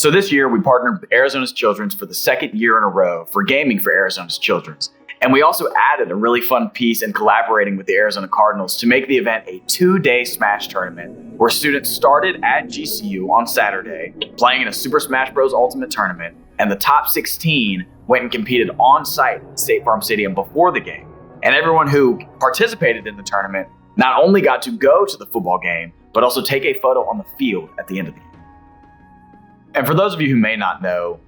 So this year, we partnered with Arizona's Children's for the second year in a row for Gaming for Arizona's Children's. And we also added a really fun piece in collaborating with the Arizona Cardinals to make the event a 2-day Smash tournament where students started at GCU on Saturday playing in a Super Smash Bros. Ultimate tournament, and the top 16 went and competed on site at State Farm Stadium before the game. And everyone who participated in the tournament not only got to go to the football game, but also take a photo on the field at the end of the game. And for those of you who may not know,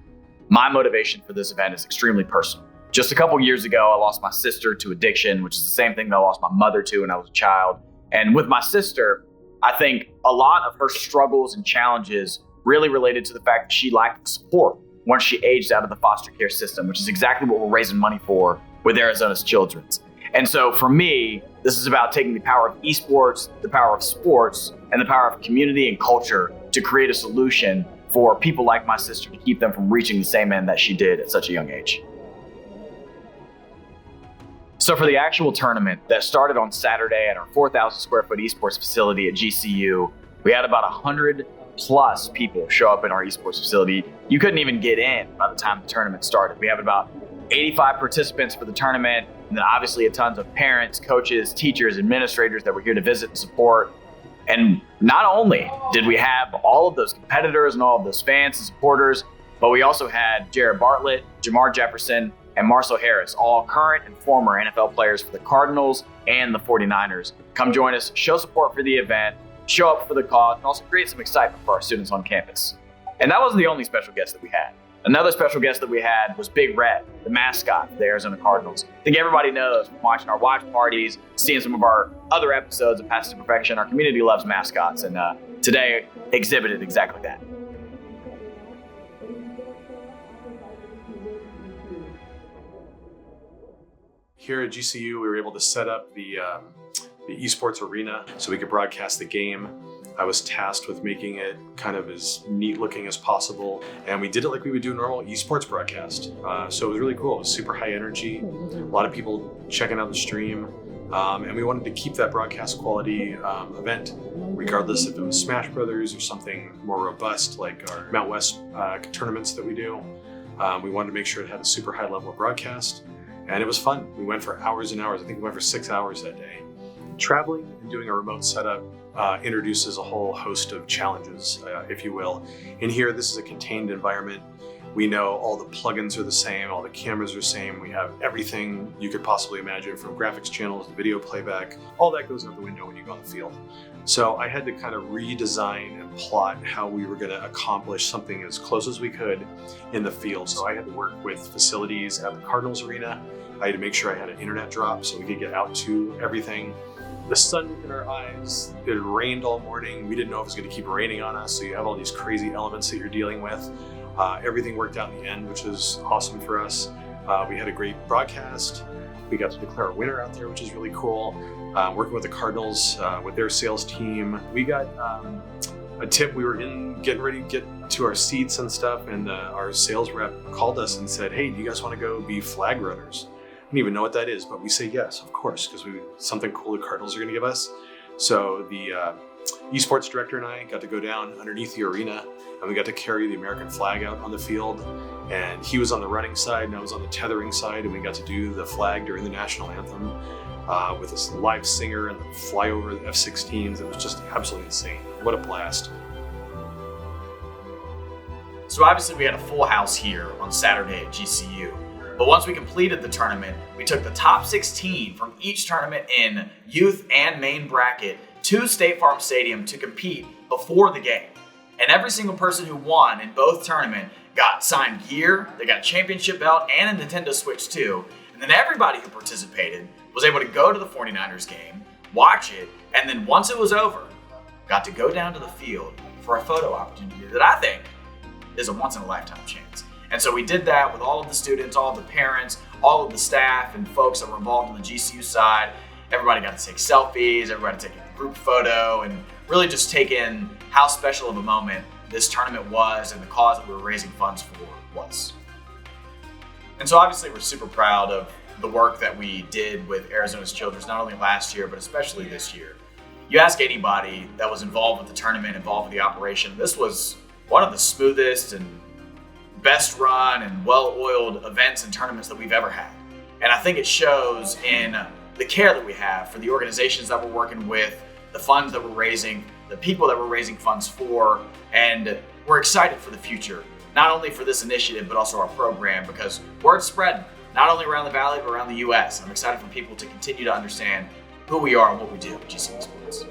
my motivation for this event is extremely personal. Just a couple years ago, I lost my sister to addiction, which is the same thing that I lost my mother to when I was a child. And with my sister, I think a lot of her struggles and challenges really related to the fact that she lacked support once she aged out of the foster care system, which is exactly what we're raising money for with Arizona's Children's. And so for me, this is about taking the power of esports, the power of sports, and the power of community and culture to create a solution for people like my sister to keep them from reaching the same end that she did at such a young age. So for the actual tournament that started on Saturday at our 4,000 square foot esports facility at GCU, we had about 100 plus people show up in our esports facility. You couldn't even get in by the time the tournament started. We have about 85 participants for the tournament, and then obviously a tons of parents, coaches, teachers, administrators that were here to visit and support. And not only did we have all of those competitors and all of those fans and supporters, but we also had Jared Bartlett, Jamar Jefferson, and Marcel Harris, all current and former NFL players for the Cardinals and the 49ers. Come join us, show support for the event, show up for the cause, and also create some excitement for our students on campus. And that wasn't the only special guest that we had. Another special guest that we had was Big Red, the mascot of the Arizona Cardinals. I think everybody knows from watching our watch parties, seeing some of our other episodes of Path to Perfection, our community loves mascots, and today exhibited exactly that. Here at GCU, we were able to set up the esports arena so we could broadcast the game. I was tasked with making it kind of as neat looking as possible, and we did it like we would do a normal esports broadcast. So it was really cool. It was super high energy, a lot of people checking out the stream, and we wanted to keep that broadcast quality event, regardless if it was Smash Brothers or something more robust like our Mount West tournaments that we do. We wanted to make sure it had a super high level of broadcast, and it was fun. We went for hours and hours. I think we went for 6 hours that day. Traveling and doing a remote setup introduces a whole host of challenges, if you will. In here, this is a contained environment. We know all the plugins are the same, all the cameras are the same. We have everything you could possibly imagine, from graphics channels to video playback. All that goes out the window when you go on the field. So I had to kind of redesign and plot how we were going to accomplish something as close as we could in the field. So I had to work with facilities at the Cardinals Arena. I had to make sure I had an internet drop so we could get out to everything. The sun in our eyes, it had rained all morning. We didn't know if it was going to keep raining on us, so you have all these crazy elements that you're dealing with. Everything worked out in the end, which is awesome for us. We had a great broadcast. We got to declare a winner out there, which is really cool. Working with the Cardinals, with their sales team. We got a tip. We were getting ready to get to our seats and stuff, and our sales rep called us and said, "Hey, do you guys want to go be flag runners?" I don't even know what that is, but we say yes, of course, because something cool the Cardinals are going to give us. So the esports director and I got to go down underneath the arena, and we got to carry the American flag out on the field. And he was on the running side, and I was on the tethering side, and we got to do the flag during the national anthem with this live singer and the fly over the F-16s. It was just absolutely insane. What a blast. So obviously we had a full house here on Saturday at GCU. But once we completed the tournament, we took the top 16 from each tournament in youth and main bracket to State Farm Stadium to compete before the game. And every single person who won in both tournaments got signed gear, they got a championship belt, and a Nintendo Switch too. And then everybody who participated was able to go to the 49ers game, watch it, and then once it was over, got to go down to the field for a photo opportunity that I think is a once-in-a-lifetime chance. And so we did that with all of the students, all of the parents, all of the staff and folks that were involved on the GCU side. Everybody got to take selfies, everybody took a group photo, and really just take in how special of a moment this tournament was and the cause that we were raising funds for was. And so obviously we're super proud of the work that we did with Arizona's Children's, not only last year, but especially this year. You ask anybody that was involved with the tournament, involved with the operation, this was one of the smoothest and best run and well-oiled events and tournaments that we've ever had. And I think it shows in the care that we have for the organizations that we're working with, the funds that we're raising, the people that we're raising funds for, and we're excited for the future, not only for this initiative, but also our program, because word's spreading, not only around the Valley, but around the U.S. I'm excited for people to continue to understand who we are and what we do at GCU Sports.